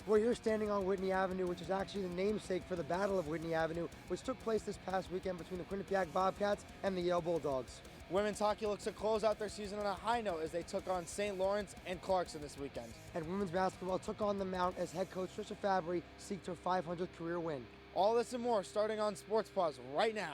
We're here standing on Whitney Avenue, which is actually the namesake for the Battle of Whitney Avenue, which took place this past weekend between the Quinnipiac Bobcats and the Yale Bulldogs. Women's hockey looks to close out their season on a high note as they took on St. Lawrence and Clarkson this weekend. And women's basketball took on the Mount as head coach Trisha Fabbri seeked her 500th career win. All this and more starting on Sports Paws right now.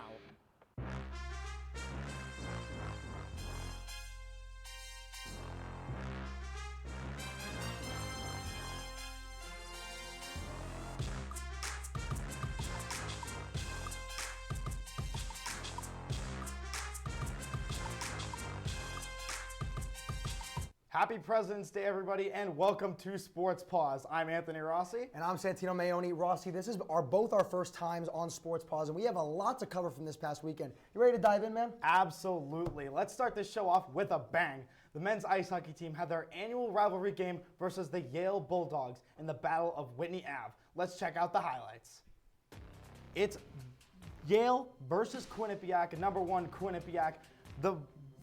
Happy President's Day, everybody, and welcome to Sports Paws. I'm Anthony Rossi. And I'm Santino Mayoni. Rossi, this is both our first times on Sports Paws, and we have a lot to cover from this past weekend. You ready to dive in, man? Absolutely. Let's start this show off with a bang. The men's ice hockey team had their annual rivalry game versus the Yale Bulldogs in the Battle of Whitney Ave. Let's check out the highlights. It's Yale versus Quinnipiac, number one Quinnipiac. The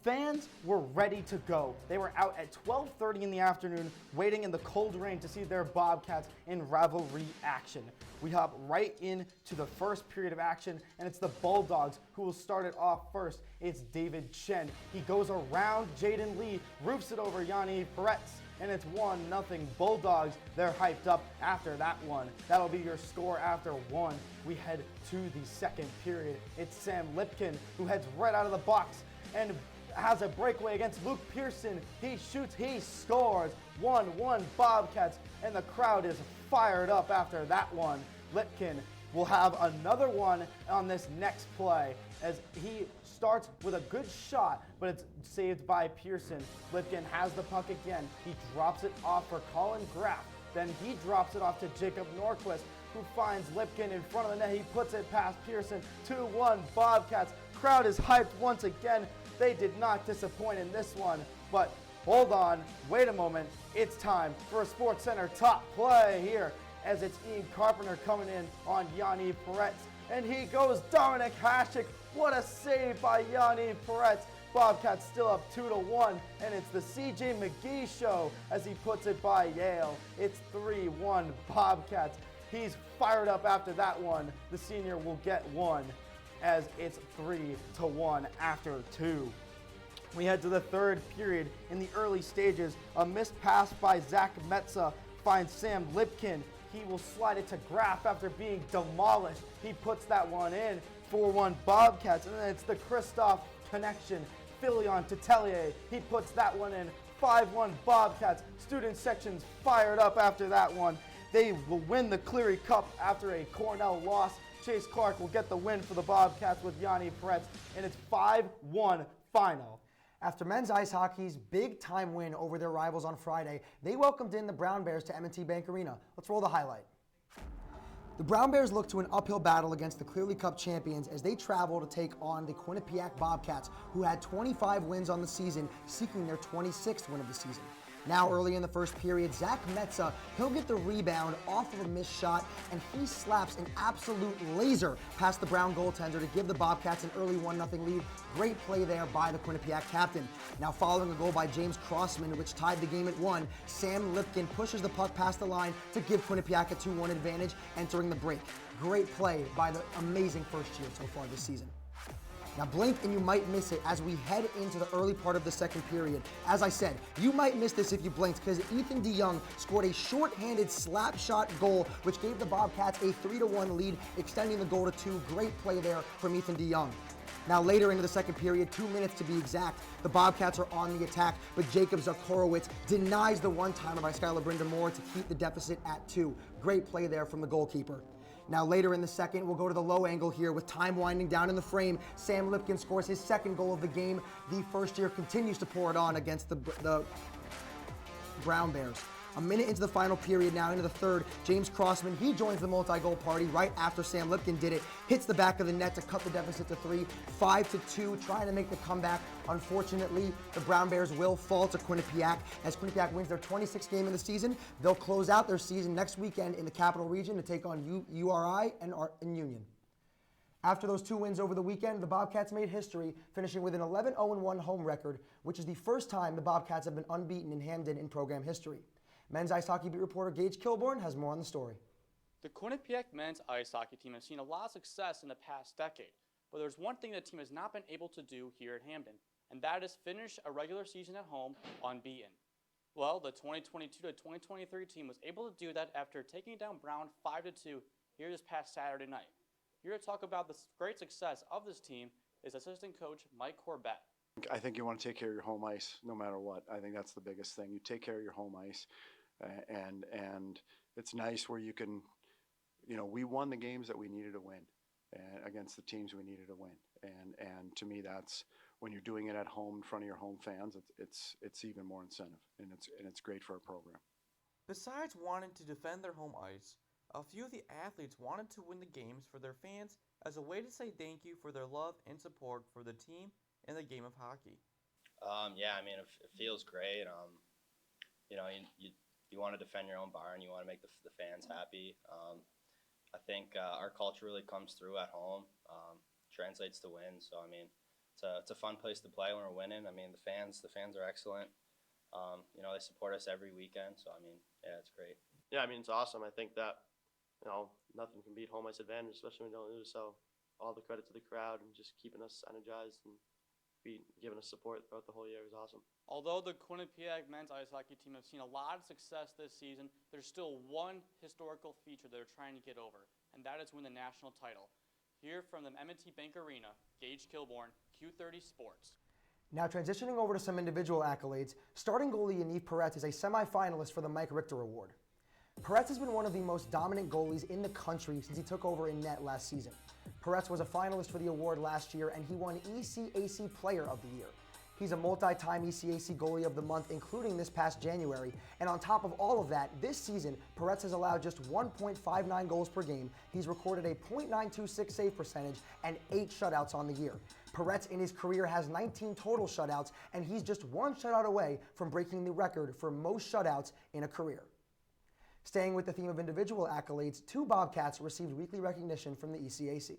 fans were ready to go. They were out at 12:30 in the afternoon waiting in the cold rain to see their Bobcats in rivalry action. We hop right into the first period of action, and it's the Bulldogs who will start it off first. It's David Chen. He goes around Jaden Lee, roofs it over Yanni Peretz, and it's 1-0 Bulldogs. They're hyped up after that one. That'll be your score after one. We head to the second period. It's Sam Lipkin who heads right out of the box and has a breakaway against Luke Pearson. He shoots, he scores. 1-1 Bobcats, and the crowd is fired up after that one. Lipkin will have another one on this next play as he starts with a good shot, but it's saved by Pearson. Lipkin has the puck again. He drops it off for Colin Graff. Then he drops it off to Jacob Norquist, who finds Lipkin in front of the net. He puts it past Pearson. 2-1 Bobcats. Crowd is hyped once again. They did not disappoint in this one, but hold on, wait a moment. It's time for a Sports Center top play here as it's Ian Carpenter coming in on Yanni Peretz, and he goes Dominic Hasek. What a save by Yanni Peretz. Bobcats still up 2-1, and it's the CJ McGee show as he puts it by Yale. It's 3-1 Bobcats. He's fired up after that one. The senior will get one, as it's 3-1 after two. We head to the third period. In the early stages, a missed pass by Zach Metza finds Sam Lipkin. He will slide it to Graff after being demolished. He puts that one in. 4-1 Bobcats, and then it's the Kristoff connection. Filion to Tellier. He puts that one in. 5-1 Bobcats. Student section's fired up after that one. They will win the Cleary Cup after a Cornell loss. Chase Clark will get the win for the Bobcats with Yanni Peretz, and it's 5-1 final. After men's ice hockey's big-time win over their rivals on Friday, they welcomed in the Brown Bears to M&T Bank Arena. Let's roll the highlight. The Brown Bears look to an uphill battle against the Cleary Cup champions as they travel to take on the Quinnipiac Bobcats, who had 25 wins on the season, seeking their 26th win of the season. Now early in the first period, Zach Metza, he'll get the rebound off of a missed shot, and he slaps an absolute laser past the Brown goaltender to give the Bobcats an early 1-0 lead. Great play there by the Quinnipiac captain. Now following a goal by James Crossman, which tied the game at 1, Sam Lipkin pushes the puck past the line to give Quinnipiac a 2-1 advantage entering the break. Great play by the amazing first year so far this season. Now blink and you might miss it as we head into the early part of the second period. As I said, you might miss this if you blinked because Ethan DeYoung scored a short-handed slap shot goal which gave the Bobcats a 3-1 lead, extending the goal to 2. Great play there from Ethan DeYoung. Now later into the second period, 2 minutes to be exact, the Bobcats are on the attack, but Jacob Zakorowicz denies the one-timer by Skylar Brindamore to keep the deficit at 2. Great play there from the goalkeeper. Now later in the second, we'll go to the low angle here with time winding down in the frame. Sam Lipkin scores his second goal of the game. The first year continues to pour it on against the Brown Bears. A minute into the final period now, into the third, James Crossman, he joins the multi-goal party right after Sam Lipkin did it, hits the back of the net to cut the deficit to 3, 5-2, trying to make the comeback. Unfortunately, the Brown Bears will fall to Quinnipiac as Quinnipiac wins their 26th game of the season. They'll close out their season next weekend in the Capital Region to take on URI and Union. After those 2 wins over the weekend, the Bobcats made history, finishing with an 11-0-1 home record, which is the first time the Bobcats have been unbeaten in Hamden in program history. Men's ice hockey beat reporter Gage Kilborn has more on the story. The Quinnipiac men's ice hockey team has seen a lot of success in the past decade, but there's one thing the team has not been able to do here at Hamden, and that is finish a regular season at home unbeaten. Well, the 2022 to 2023 team was able to do that after taking down Brown 5-2 here this past Saturday night. Here to talk about the great success of this team is assistant coach Mike Corbett. I think you want to take care of your home ice no matter what. I think that's the biggest thing. You take care of your home ice, and it's nice where you can, we won the games that we needed to win against the teams we needed to win. And to me, that's when you're doing it at home in front of your home fans, it's even more incentive, and it's great for our program. Besides wanting to defend their home ice, a few of the athletes wanted to win the games for their fans as a way to say thank you for their love and support for the team and the game of hockey. Yeah, I mean, it feels great. You want to defend your own barn. You want to make the fans happy. I think our culture really comes through at home, translates to win. So, I mean, it's a fun place to play when we're winning. I mean, the fans are excellent. They support us every weekend. So, I mean, yeah, it's great. Yeah, I mean, it's awesome. I think that, nothing can beat home ice advantage, especially when we don't lose. So all the credit to the crowd and just keeping us energized and giving us support throughout the whole year was awesome. Although the Quinnipiac men's ice hockey team have seen a lot of success this season, there's still one historical feature they're trying to get over, and that is win the national title. Here from the M&T Bank Arena, Gage Kilborn, Q30 Sports. Now transitioning over to some individual accolades, starting goalie Yaniv Peretz is a semifinalist for the Mike Richter Award. Peretz has been one of the most dominant goalies in the country since he took over in net last season. Peretz was a finalist for the award last year, and he won ECAC Player of the Year. He's a multi-time ECAC Goalie of the Month, including this past January. And on top of all of that, this season, Peretz has allowed just 1.59 goals per game. He's recorded a .926 save percentage and 8 shutouts on the year. Peretz in his career has 19 total shutouts, and he's just one shutout away from breaking the record for most shutouts in a career. Staying with the theme of individual accolades, 2 Bobcats received weekly recognition from the ECAC.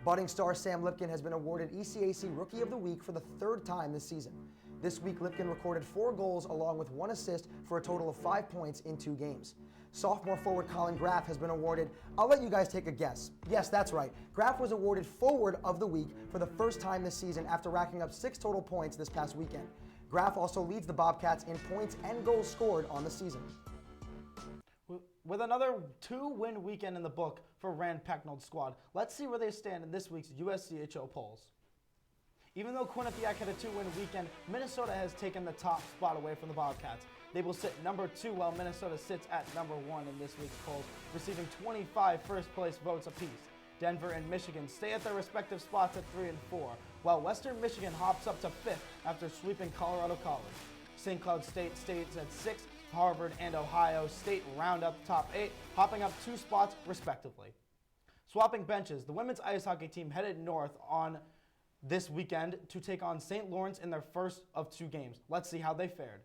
Budding star Sam Lipkin has been awarded ECAC Rookie of the Week for the 3rd time this season. This week, Lipkin recorded 4 goals along with 1 assist for a total of 5 points in 2 games. Sophomore forward Colin Graff has been awarded, I'll let you guys take a guess. Yes, that's right. Graff was awarded Forward of the Week for the first time this season after racking up 6 total points this past weekend. Graff also leads the Bobcats in points and goals scored on the season. With another 2-win weekend in the book for Rand Pecknold's squad, let's see where they stand in this week's USCHO polls. Even though Quinnipiac had a 2-win weekend, Minnesota has taken the top spot away from the Bobcats. They will sit number 2 while Minnesota sits at number 1 in this week's polls, receiving 25 first-place votes apiece. Denver and Michigan stay at their respective spots at 3 and 4, while Western Michigan hops up to 5th after sweeping Colorado College. St. Cloud State stays at 6th. Harvard and Ohio State round up the top 8, hopping up 2 spots respectively. Swapping benches, the women's ice hockey team headed north on this weekend to take on St. Lawrence in their first of 2 games. Let's see how they fared.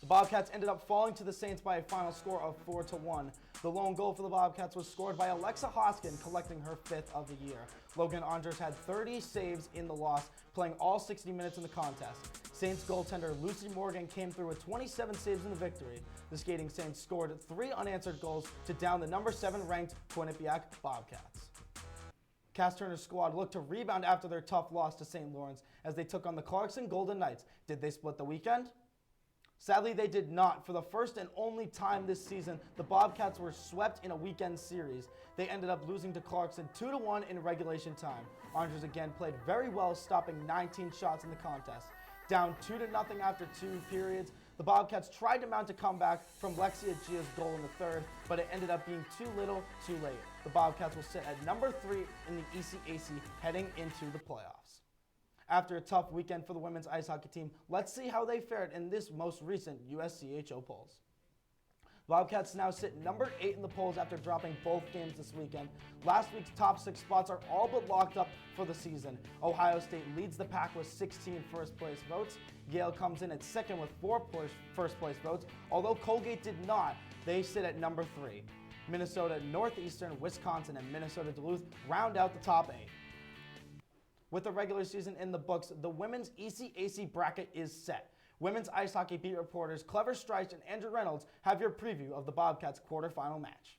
The Bobcats ended up falling to the Saints by a final score of 4-1. The lone goal for the Bobcats was scored by Alexa Hoskin, collecting her 5th of the year. Logan Andres had 30 saves in the loss, playing all 60 minutes in the contest. Saints goaltender Lucy Morgan came through with 27 saves in the victory. The skating Saints scored 3 unanswered goals to down the number 7 ranked Quinnipiac Bobcats. Cass Turner's squad looked to rebound after their tough loss to St. Lawrence as they took on the Clarkson Golden Knights. Did they split the weekend? Sadly, they did not. For the first and only time this season, the Bobcats were swept in a weekend series. They ended up losing to Clarkson 2-1 in regulation time. Andres again played very well, stopping 19 shots in the contest. Down 2-0 after 2 periods, the Bobcats tried to mount a comeback from Lexia Gia's goal in the 3rd, but it ended up being too little, too late. The Bobcats will sit at number 3 in the ECAC heading into the playoffs. After a tough weekend for the women's ice hockey team, let's see how they fared in this most recent USCHO polls. Bobcats now sit number 8 in the polls after dropping both games this weekend. Last week's top 6 spots are all but locked up for the season. Ohio State leads the pack with 16 first-place votes. Yale comes in at 2nd with 4 first-place votes, although Colgate did not. They sit at number 3. Minnesota, Northeastern, Wisconsin, and Minnesota Duluth round out the top 8. With the regular season in the books, the women's ECAC bracket is set. Women's ice hockey beat reporters Clever Streich and Andrew Reynolds have your preview of the Bobcats quarterfinal match.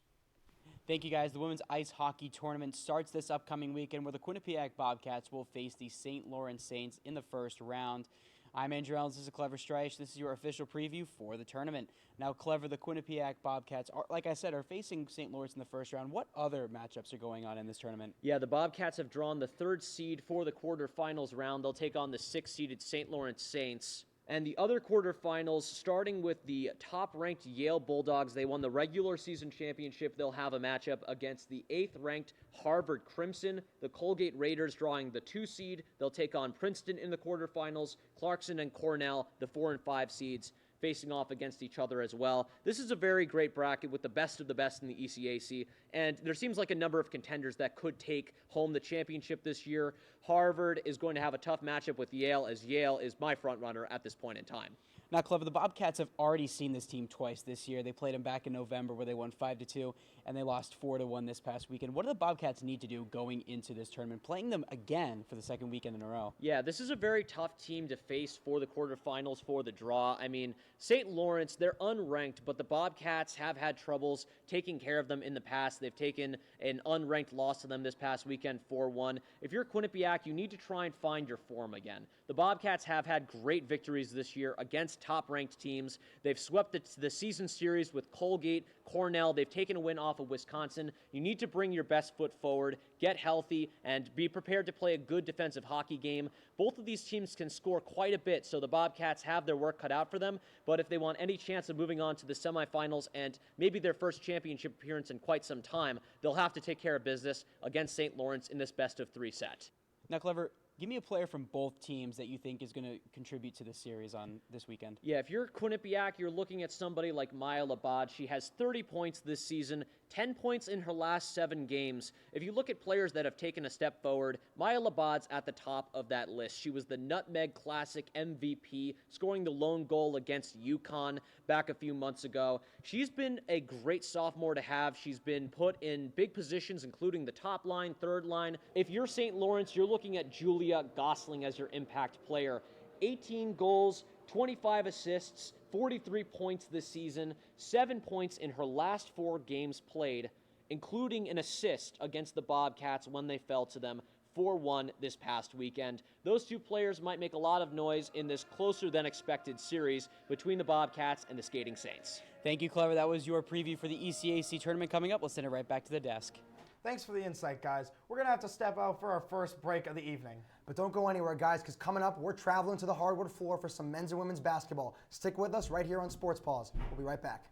Thank you, guys. The women's ice hockey tournament starts this upcoming weekend where the Quinnipiac Bobcats will face the St. Lawrence Saints in the first round. I'm Andrew Reynolds. This is Clever Streich. This is your official preview for the tournament. Now, Clever, the Quinnipiac Bobcats, like I said, are facing St. Lawrence in the first round. What other matchups are going on in this tournament? Yeah, the Bobcats have drawn the 3rd seed for the quarterfinals round. They'll take on the 6th-seeded St. Lawrence Saints. And the other quarterfinals, starting with the top-ranked Yale Bulldogs, they won the regular season championship. They'll have a matchup against the 8th-ranked Harvard Crimson. The Colgate Raiders drawing the 2 seed. They'll take on Princeton in the quarterfinals. Clarkson and Cornell, the 4 and 5 seeds, facing off against each other as well. This is a very great bracket with the best of the best in the ECAC, and there seems like a number of contenders that could take home the championship this year. Harvard is going to have a tough matchup with Yale, as Yale is my front runner at this point in time. Now, Clever, the Bobcats have already seen this team twice this year. They played them back in November where they won 5-2, and they lost 4-1 this past weekend. What do the Bobcats need to do going into this tournament, playing them again for the second weekend in a row? Yeah, this is a very tough team to face for the quarterfinals, for the draw. I mean, St. Lawrence, they're unranked, but the Bobcats have had troubles taking care of them in the past. They've taken an unranked loss to them this past weekend, 4-1. If you're Quinnipiac, you need to try and find your form again. The Bobcats have had great victories this year against top-ranked teams. They've swept the season series with Colgate, Cornell. They've taken a win off of Wisconsin. You need to bring your best foot forward, get healthy, and be prepared to play a good defensive hockey game. Both of these teams can score quite a bit, so the Bobcats have their work cut out for them. But if they want any chance of moving on to the semifinals and maybe their first championship appearance in quite some time, they'll have to take care of business against St. Lawrence in this best-of-3 set. Now, Clever, give me a player from both teams that you think is going to contribute to this series on this weekend. Yeah, if you're Quinnipiac, you're looking at somebody like Maya Labad. She has 30 points this season, 10 points in her last 7 games. If you look at players that have taken a step forward, Maya Labad's at the top of that list. She was the Nutmeg Classic MVP, scoring the lone goal against UConn back a few months ago. She's been a great sophomore to have. She's been put in big positions, including the top line, third line. If you're St. Lawrence, you're looking at Julia Gosling as your impact player. 18 goals, 25 assists, 43 points this season, 7 points in her last 4 games played, including an assist against the Bobcats when they fell to them 4-1 this past weekend. Those two players might make a lot of noise in this closer than expected series between the Bobcats and the Skating Saints. Thank you, Clever. That was your preview for the ECAC tournament coming up. We'll send it right back to the desk. Thanks for the insight, guys. We're going to have to step out for our first break of the evening. But don't go anywhere, guys, because coming up, we're traveling to the hardwood floor for some men's and women's basketball. Stick with us right here on Sports Paws. We'll be right back.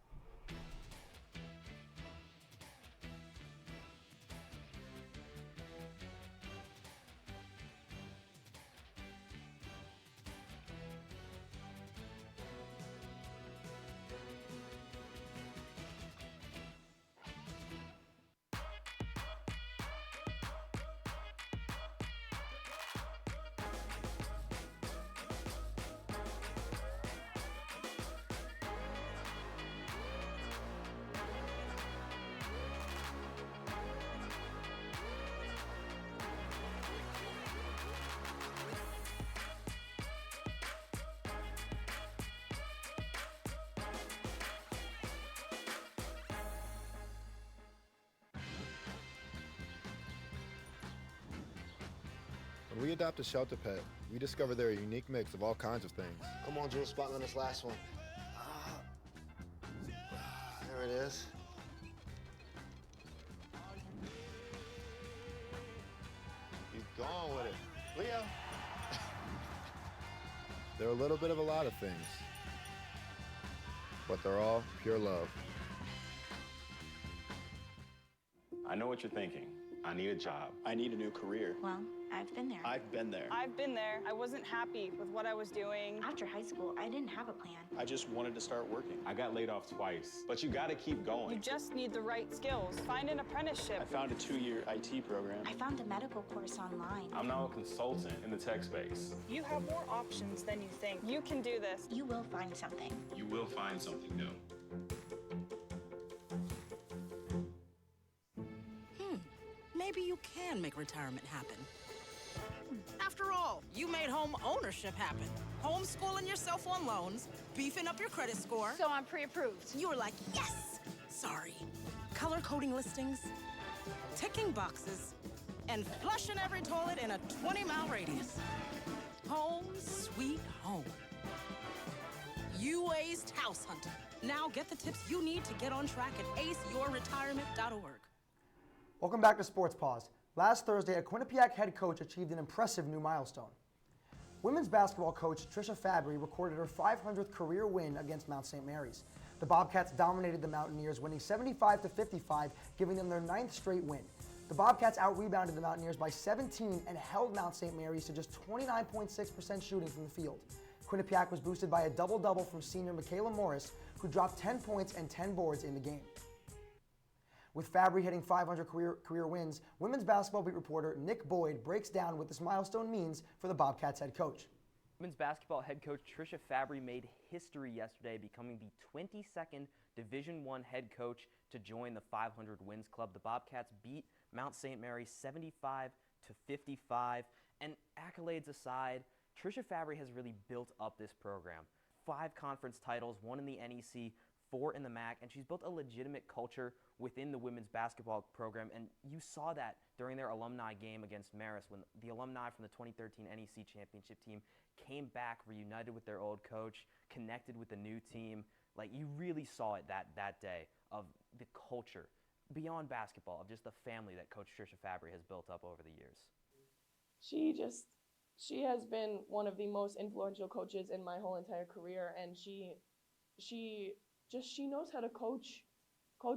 When we adopt a shelter pet, we discover they're a unique mix of all kinds of things. Come on, Joe, spotting on this last one. There it is. Keep going with it. Leo. They're a little bit of a lot of things, but they're all pure love. I know what you're thinking. I need a job. I need a new career. Well, I've been there. I've been there. I've been there. I wasn't happy with what I was doing. After high school, I didn't have a plan. I just wanted to start working. I got laid off twice, but you gotta keep going. You just need the right skills. Find an apprenticeship. I found a 2-year IT program. I found a medical course online. I'm now a consultant in the tech space. You have more options than you think. You can do this. You will find something. You will find something new. Maybe you can make retirement happen. After all, you made home ownership happen. homeschooling yourself on loans, beefing up your credit score. So I'm pre-approved. You were like, yes! Sorry. Color coding listings, ticking boxes, and flushing every toilet in a 20-mile radius. Home sweet home. You aced House Hunter. Now get the tips you need to get on track at aceyourretirement.org. Welcome back to Sports Paws. Last Thursday, a Quinnipiac head coach achieved an impressive new milestone. Women's basketball coach Trisha Fabbri recorded her 500th career win against Mount St. Mary's. The Bobcats dominated the Mountaineers, winning 75-55, giving them their 9th straight win. The Bobcats out-rebounded the Mountaineers by 17 and held Mount St. Mary's to just 29.6% shooting from the field. Quinnipiac was boosted by a double-double from senior Michaela Morris, who dropped 10 points and 10 boards in the game. With Fabbri hitting 500 career wins, women's basketball beat reporter Nick Boyd breaks down what this milestone means for the Bobcats head coach. Women's basketball head coach Trisha Fabbri made history yesterday, becoming the 22nd Division I head coach to join the 500 wins club. The Bobcats beat Mount St. Mary's 75-55, and accolades aside, Trisha Fabbri has really built up this program. 5 conference titles, 1 in the NEC, 4 in the MAC, and she's built a legitimate culture within the women's basketball program, and you saw that during their alumni game against Marist when the alumni from the 2013 NEC championship team came back, reunited with their old coach, connected with the new team. Like, you really saw it that day of the culture beyond basketball, of just the family that Coach Trisha Fabbri has built up over the years. She has been one of the most influential coaches in my whole entire career, and she knows how to coach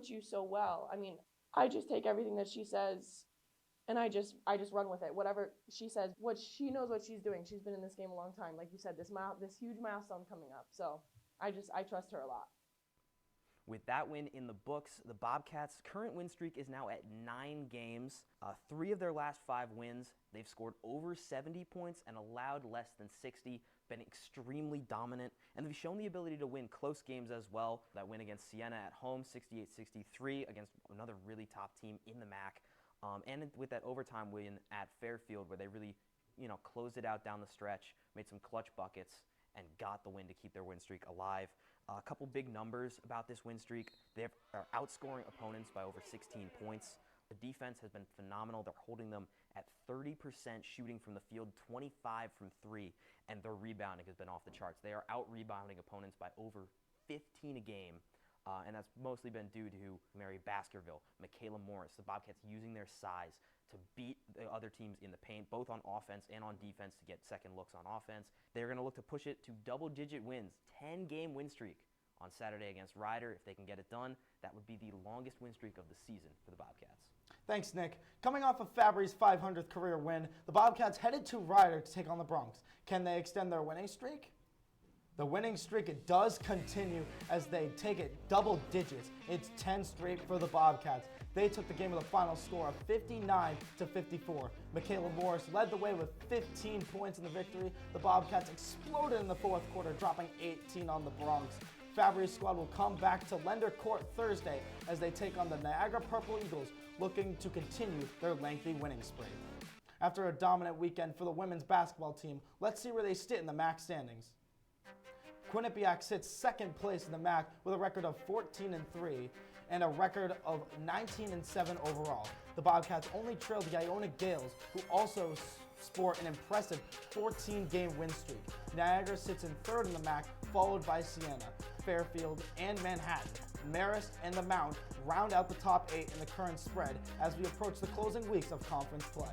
you so well. I mean, I just take everything that she says and I just run with it. Whatever she says, she knows what she's doing. She's been in this game a long time. Like you said, this huge milestone coming up. So I trust her a lot. With that win in the books, the Bobcats' current win streak is now at 9 games. 3 of their last 5 wins, they've scored over 70 points and allowed less than 60, been extremely dominant, and they've shown the ability to win close games as well. That win against Siena at home, 68-63, against another really top team in the MAC. And with that overtime win at Fairfield, where they really, closed it out down the stretch, made some clutch buckets, and got the win to keep their win streak alive. A couple big numbers about this win streak. They are outscoring opponents by over 16 points. The defense has been phenomenal. They're holding them at 30% shooting from the field, 25 from 3, and their rebounding has been off the charts. They are out-rebounding opponents by over 15 a game, and that's mostly been due to Mary Baskerville, Michaela Morris, the Bobcats using their size to beat the other teams in the paint, both on offense and on defense, to get second looks on offense. They're going to look to push it to double-digit wins, 10-game win streak on Saturday against Ryder. If they can get it done, that would be the longest win streak of the season for the Bobcats. Thanks, Nick. Coming off of Fabbri's 500th career win, the Bobcats headed to Ryder to take on the Bronx. Can they extend their winning streak? The winning streak, it does continue as they take it double digits. It's 10 straight for the Bobcats. They took the game with a final score of 59-54. Michaela Morris led the way with 15 points in the victory. The Bobcats exploded in the fourth quarter, dropping 18 on the Bronx. Fabbri's squad will come back to Lender Court Thursday as they take on the Niagara Purple Eagles, looking to continue their lengthy winning spree. After a dominant weekend for the women's basketball team, let's see where they sit in the MAC standings. Quinnipiac sits second place in the MAC with a record of 14-3 and a record of 19-7 overall. The Bobcats only trail the Iona Gales, who also sport an impressive 14-game win streak. Niagara sits in third in the MAC, followed by Siena, Fairfield, and Manhattan. Marist and the Mount round out the top 8 in the current spread as we approach the closing weeks of conference play.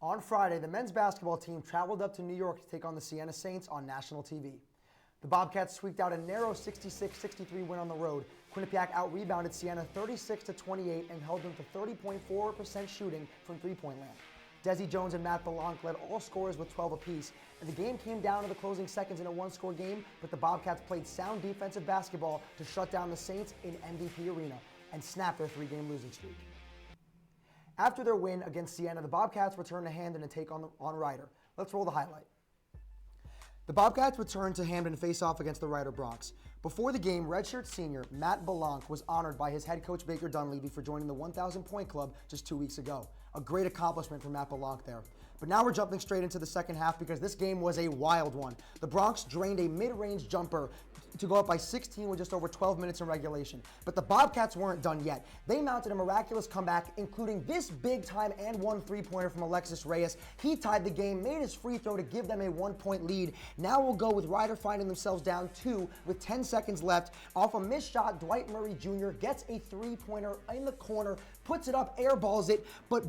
On Friday, the men's basketball team traveled up to New York to take on the Siena Saints on national TV. The Bobcats squeaked out a narrow 66-63 win on the road. Quinnipiac out-rebounded Siena 36-28 and held them to 30.4% shooting from three-point land. Desi Jones and Matt Belanc led all scorers with 12 apiece, and the game came down to the closing seconds in a one-score game, but the Bobcats played sound defensive basketball to shut down the Saints in MVP Arena and snap their 3-game losing streak. After their win against Siena, the Bobcats returned to Hamden to take on Ryder. Let's roll the highlight. The Bobcats return to Hamden to face off against the Rider Bronx. Before the game, redshirt senior Matt Belanc was honored by his head coach Baker Dunleavy for joining the 1,000-point club just 2 weeks ago. A great accomplishment for Matt Belanc there. But now we're jumping straight into the second half because this game was a wild one. The Bronx drained a mid-range jumper to go up by 16 with just over 12 minutes in regulation. But the Bobcats weren't done yet. They mounted a miraculous comeback, including this big-time and one three-pointer from Alexis Reyes. He tied the game, made his free throw to give them a 1-point lead. Now we'll go with Rider finding themselves down 2 with 10 seconds left. Off a missed shot, Dwight Murray Jr. gets a three-pointer in the corner, puts it up, airballs it, but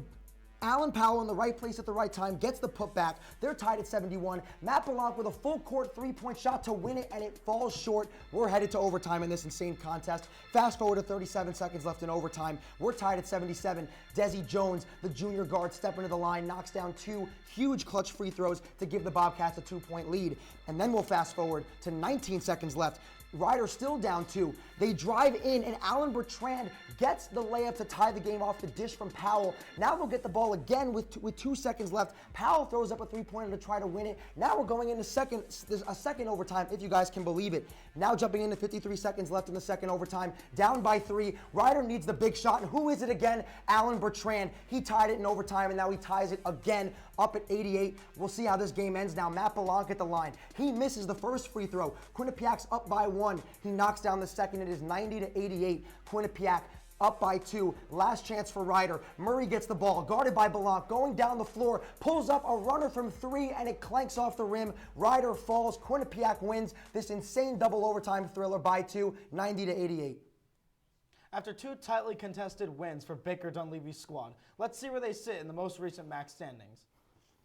Alan Powell in the right place at the right time gets the putback. They're tied at 71. Matt Belanc with a full court three-point shot to win it, and it falls short. We're headed to overtime in this insane contest. Fast forward to 37 seconds left in overtime. We're tied at 77. Desi Jones, the junior guard, stepping to the line, knocks down 2 huge clutch free throws to give the Bobcats a 2-point lead. And then we'll fast forward to 19 seconds left. Rider still down 2. They drive in, and Alan Bertrand gets the layup to tie the game off the dish from Powell. Now they'll get the ball again with 2 seconds left. Powell throws up a three-pointer to try to win it. Now we're going into a second overtime, if you guys can believe it. Now jumping into 53 seconds left in the second overtime, down by 3. Rider needs the big shot, and who is it again? Alan Bertrand. He tied it in overtime, and now he ties it again up at 88. We'll see how this game ends now. Matt Belanc at the line. He misses the first free throw. Quinnipiac's up by 1. He knocks down the second. It is 90 to 88. Quinnipiac up by 2. Last chance for Rider. Murray gets the ball, guarded by Belanc, going down the floor, pulls up a runner from 3, and it clanks off the rim. Rider falls. Quinnipiac wins this insane double overtime thriller by 2, 90 to 88. After 2 tightly contested wins for Baker Dunleavy's squad, let's see where they sit in the most recent MAC standings.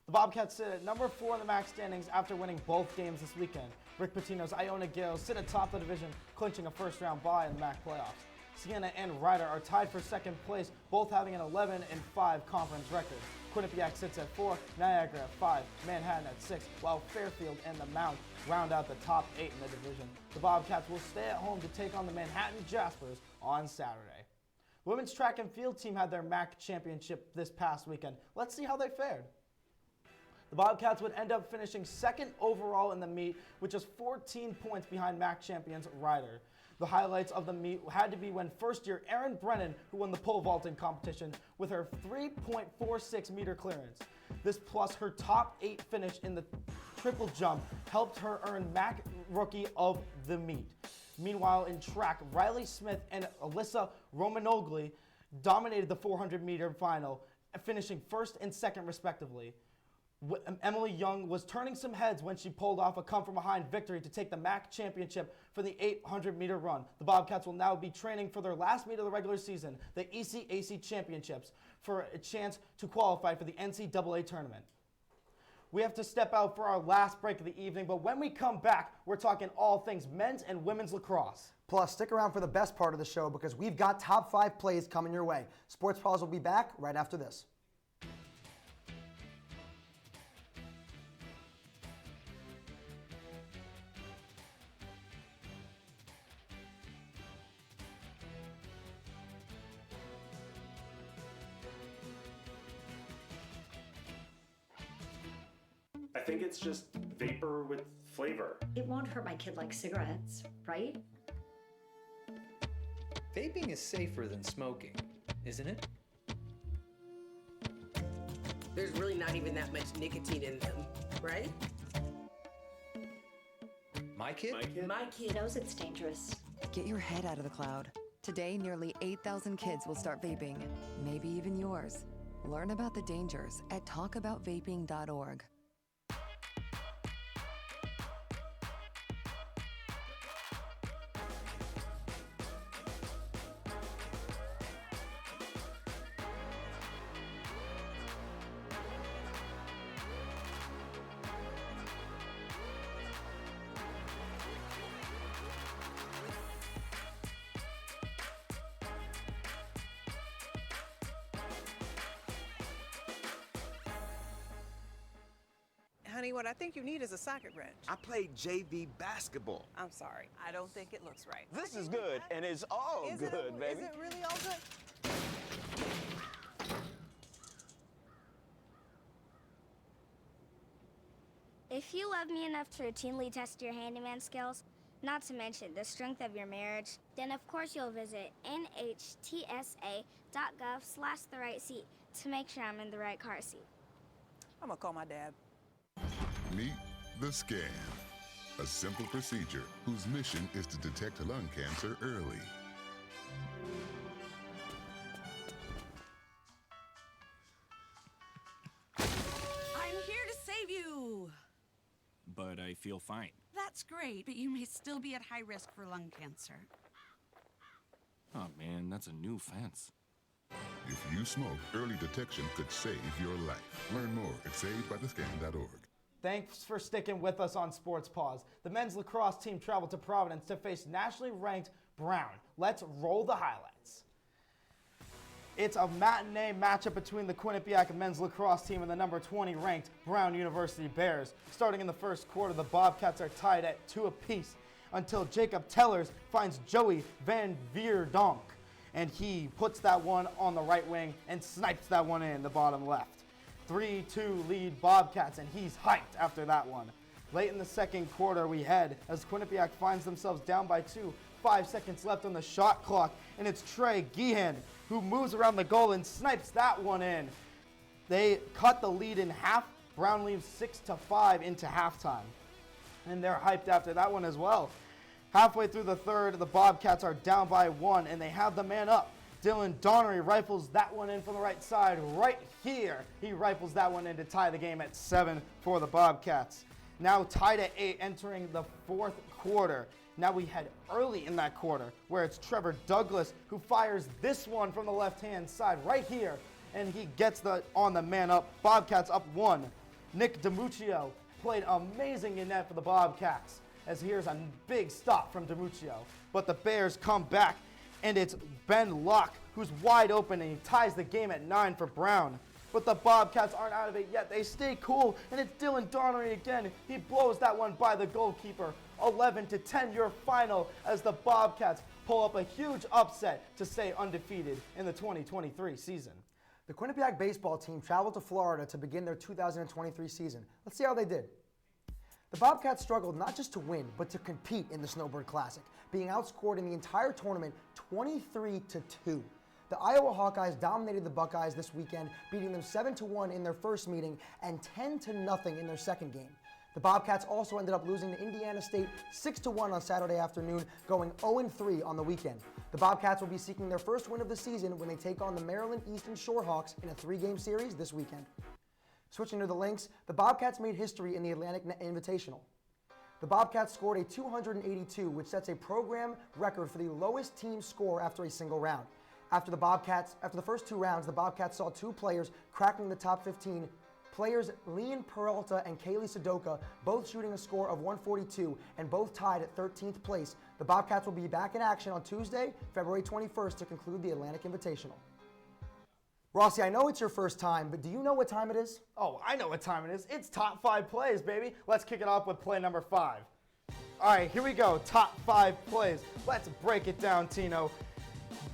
The Bobcats sit at number 4 in the MAC standings after winning both games this weekend. Rick Pitino's Iona Gales sit atop the division, clinching a first-round bye in the MAC playoffs. Siena and Rider are tied for second place, both having an 11-5 conference record. Quinnipiac sits at 4, Niagara at 5, Manhattan at 6, while Fairfield and the Mount round out the top 8 in the division. The Bobcats will stay at home to take on the Manhattan Jaspers on Saturday. The women's track and field team had their MAC championship this past weekend. Let's see how they fared. The Bobcats would end up finishing 2nd overall in the meet, which is 14 points behind MAC champions Rider. The highlights of the meet had to be when first-year Erin Brennan, who won the pole vaulting competition with her 3.46 meter clearance. This plus her top 8 finish in the triple jump helped her earn MAC Rookie of the Meet. Meanwhile, in track, Riley Smith and Alyssa Romanogli dominated the 400-meter final, finishing 1st and 2nd respectively. Emily Young was turning some heads when she pulled off a come-from-behind victory to take the MAC championship for the 800-meter run. The Bobcats will now be training for their last meet of the regular season, the ECAC Championships, for a chance to qualify for the NCAA tournament. We have to step out for our last break of the evening, but when we come back, we're talking all things men's and women's lacrosse. Plus, stick around for the best part of the show because we've got top 5 plays coming your way. Sports Paws will be back right after this. I think it's just vapor with flavor. It won't hurt my kid like cigarettes, right? Vaping is safer than smoking, isn't it? There's really not even that much nicotine in them, right? My kid? My kid knows it's dangerous. Get your head out of the cloud. Today, nearly 8,000 kids will start vaping, maybe even yours. Learn about the dangers at talkaboutvaping.org. Honey, what I think you need is a socket wrench. I played JV basketball. I'm sorry. I don't think it looks right. This is good, and it's all good, baby. Is it really all good? If you love me enough to routinely test your handyman skills, not to mention the strength of your marriage, then of course you'll visit nhtsa.gov/therightseat to make sure I'm in the right car seat. I'm gonna call my dad. Meet the scan, a simple procedure whose mission is to detect lung cancer early. I'm here to save you. But I feel fine. That's great, but you may still be at high risk for lung cancer. Oh man, that's a new fence. If you smoke, early detection could save your life. Learn more at savedbythescan.org. Thanks for sticking with us on Sports Paws. The men's lacrosse team traveled to Providence to face nationally ranked Brown. Let's roll the highlights. It's a matinee matchup between the Quinnipiac men's lacrosse team and the number 20 ranked Brown University Bears. Starting in the first quarter, the Bobcats are tied at 2 apiece until Jacob Tellers finds Joey Van Vierdonk, and he puts that one on the right wing and snipes that one in the bottom left. 3-2 lead Bobcats, and he's hyped after that one. Late in the second quarter, we head as Quinnipiac finds themselves down by 2, 5 seconds left on the shot clock, and it's Trey Gehan who moves around the goal and snipes that one in. They cut the lead in half. Brown leaves 6-5 into halftime, and they're hyped after that one as well. Halfway through the third, the Bobcats are down by 1, and they have the man up. Dylan Donnery rifles that one in from the right side right here. He rifles that one in to tie the game at 7 for the Bobcats. Now tied at 8 entering the fourth quarter. Now we head early in that quarter where it's Trevor Douglas who fires this one from the left-hand side right here, and he gets on the man up. Bobcats up 1. Nick DiMuccio played amazing in net for the Bobcats, as here's a big stop from DiMuccio. But the Bears come back, and it's Ben Locke who's wide open, and he ties the game at 9 for Brown. But the Bobcats aren't out of it yet. They stay cool, and it's Dylan Donnery again. He blows that one by the goalkeeper. 11-10 your final as the Bobcats pull up a huge upset to stay undefeated in the 2023 season. The Quinnipiac baseball team traveled to Florida to begin their 2023 season. Let's see how they did. The Bobcats struggled not just to win, but to compete in the Snowbird Classic, being outscored in the entire tournament 23-2. The Iowa Hawkeyes dominated the Buckeyes this weekend, beating them 7-1 in their first meeting and 10-0 in their second game. The Bobcats also ended up losing to Indiana State 6-1 on Saturday afternoon, going 0-3 on the weekend. The Bobcats will be seeking their first win of the season when they take on the Maryland Eastern Shore Hawks in a 3-game series this weekend. Switching to the Lynx, the Bobcats made history in the Atlantic Invitational. The Bobcats scored a 282, which sets a program record for the lowest team score after a single round. After the first 2 rounds, the Bobcats saw 2 players cracking the top 15. Players Leon Peralta and Kaylee Sudoka both shooting a score of 142 and both tied at 13th place. The Bobcats will be back in action on Tuesday, February 21st to conclude the Atlantic Invitational. Rossi, I know it's your first time, but do you know what time it is? Oh, I know what time it is. It's top 5 plays, baby. Let's kick it off with play number 5. All right, here we go. Top 5 plays. Let's break it down, Tino.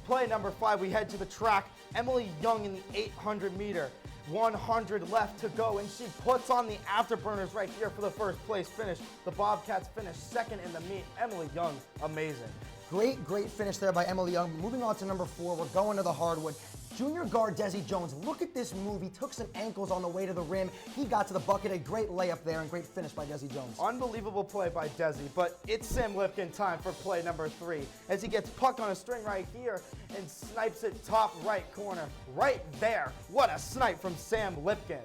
Play number 5, we head to the track. Emily Young in the 800 meter. 100 left to go, and she puts on the afterburners right here for the first place finish. The Bobcats finish second in the meet. Emily Young, amazing. Great finish there by Emily Young. Moving on to number 4, we're going to the hardwood. Junior guard Desi Jones, look at this move. He took some ankles on the way to the rim. He got to the bucket, a great layup there, and great finish by Desi Jones. Unbelievable play by Desi, but it's Sam Lipkin time for play number 3, as he gets puck on a string right here and snipes it top right corner. Right there. What a snipe from Sam Lipkin.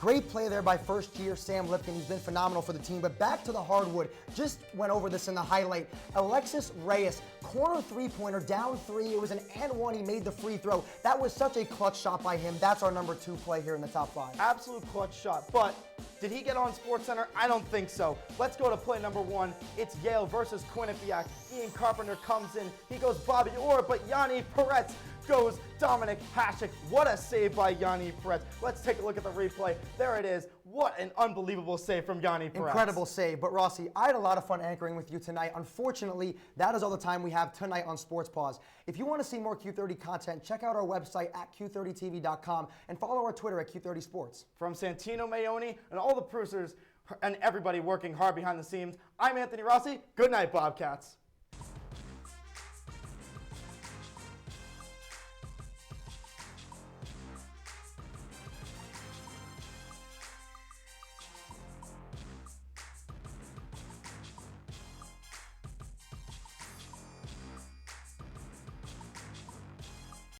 Great play there by first-year Sam Lipkin, who's been phenomenal for the team. But back to the hardwood, just went over this in the highlight. Alexis Reyes, corner three-pointer, down 3. It was an and 1. He made the free throw. That was such a clutch shot by him. That's our number 2 play here in the top 5. Absolute clutch shot, but did he get on SportsCenter? I don't think so. Let's go to play number 1. It's Yale versus Quinnipiac. Ian Carpenter comes in. He goes Bobby Orr, but Yanni Peretz goes Dominic Hasek. What a save by Yanni Peretz. Let's take a look at the replay. There it is. What an unbelievable save from Yanni Peretz. Incredible save. But Rossi, I had a lot of fun anchoring with you tonight. Unfortunately, that is all the time we have tonight on Sports Paws. If you want to see more Q30 content, check out our website at Q30TV.com and follow our Twitter at Q30Sports. From Santino Mayoni and all the producers, and everybody working hard behind the scenes. I'm Anthony Rossi. Good night, Bobcats.